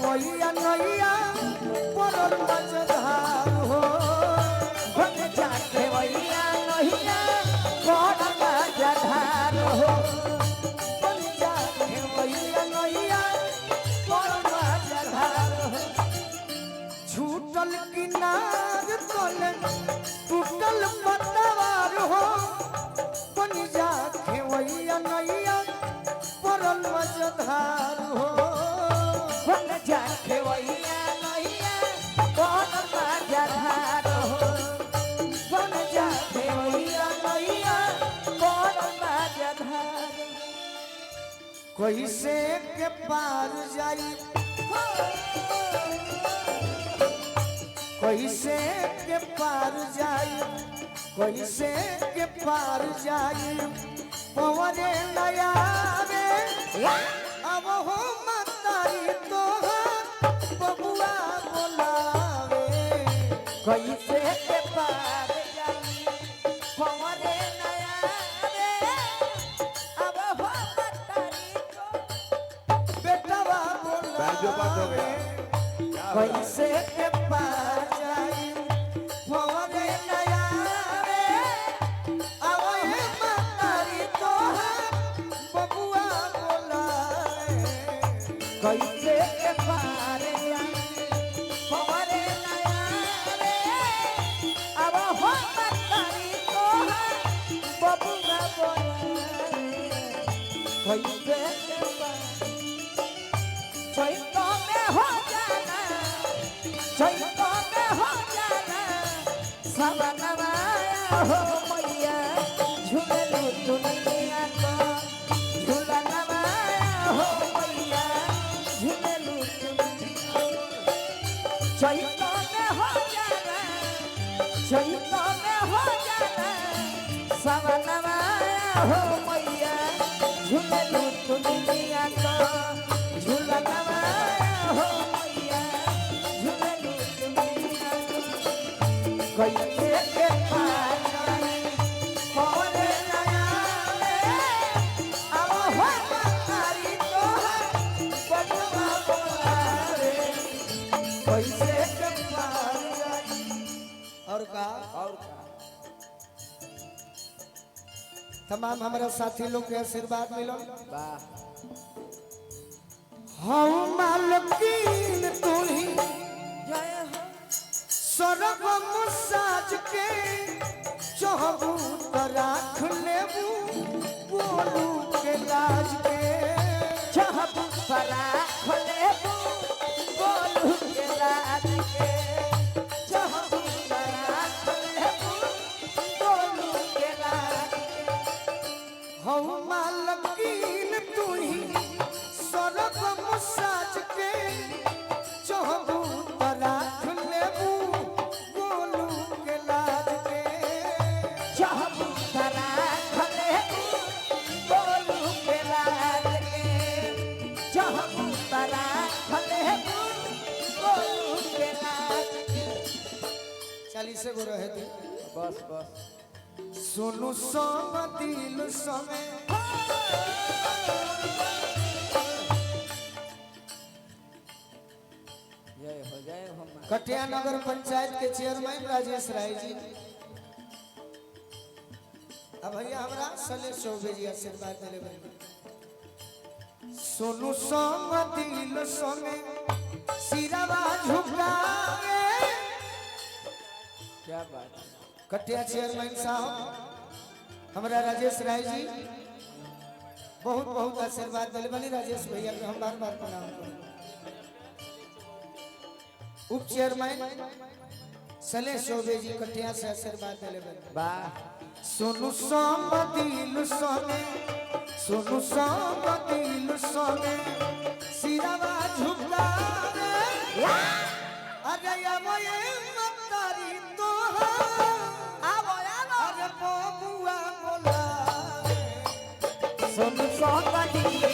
खेवैया नैया परल मजधार हो बन जा खेवैया नैया परल मजधार हो बन जा खेवैया नैया परल मजधार हो छूटल किनार तले टूटल पतवार हो बन जा खेवैया नैया परल मजधार हो बन जा खेवैया नैया परल मजधार हो बन जा खेवैया नैया परल मजधार कैसे के पार जाई कैसे के पार जाई कैसे के पार जाई पवने नया रे अब हो मतारी तोहार बबुआ बोलावे कैसे के पार जाई पवने नया रे अब हो मतारी को बेटवा बोलावे कैसे के पार जाई पवने नया रे अब हो मतारी तोहार बबुआ बोलावे कैसे के पार जाई पवने नया रे अब हो मतारी को बबुआ बोलावे कैसे के पार चैतो में हो जाना चैतो में हो जाना सवनवाया हो मैया झूलू दुनिया को झूलनवाया हो मैया झूलू चैतो में हो जाना चैतो में हो जाना सवनवाया हो मैया झूलू दुनिया को झूलनवाया हो मैया झूलू दुनिया को कैसे के पार जाई पवने नया रे अब हो मतारी तोहार बबुआ बोलावे कैसे के पार जाई और का तमाम हमारे साथी लोग के आशीर्वाद मिलो वाह हम मालकीन तू ही जय हो स्वर्ग मुसाज के चहबू तो राख लेबू बोलू के लाज के चाहबू परा खोलेबू बोलू के लाज के चाहबू परा खोलेबू बोलू के लाज के हम मालकीन तू ही स्वर्ग मुसाज के चहबू तो राख लेबू बोलू के लाज के चाहबू परा खोलेबू बोलू के लाज के चाहबू परा खोलेबू बोलू के लाज के 40 गो रहे थे बस बस सुनु सम दिल समे जय हो हम कटिया नगर पंचायत के चेयरमैन राजेश राय जी अब भैया हमरा सले चौबे जी आशीर्वाद दिले भाई सोनू संग दिल संगे सिरवा झुकावे क्या बात है कटिया चेयरमैन साहब हमरा राजेश राय जी बहुत बहुत आशीर्वाद दिले बनी राजेश भैया के हम बार बार प्रणाम करें उप चेयरमैन सले चौबे जी कटिया से आशीर्वाद दिले बनी वाह सोनू संग दिल संगे सोनू संग दिल संगे सिरवा झुकावे अरे ये मतारी तोहार आवो अरे बबुआ बोलावे सुन सोनी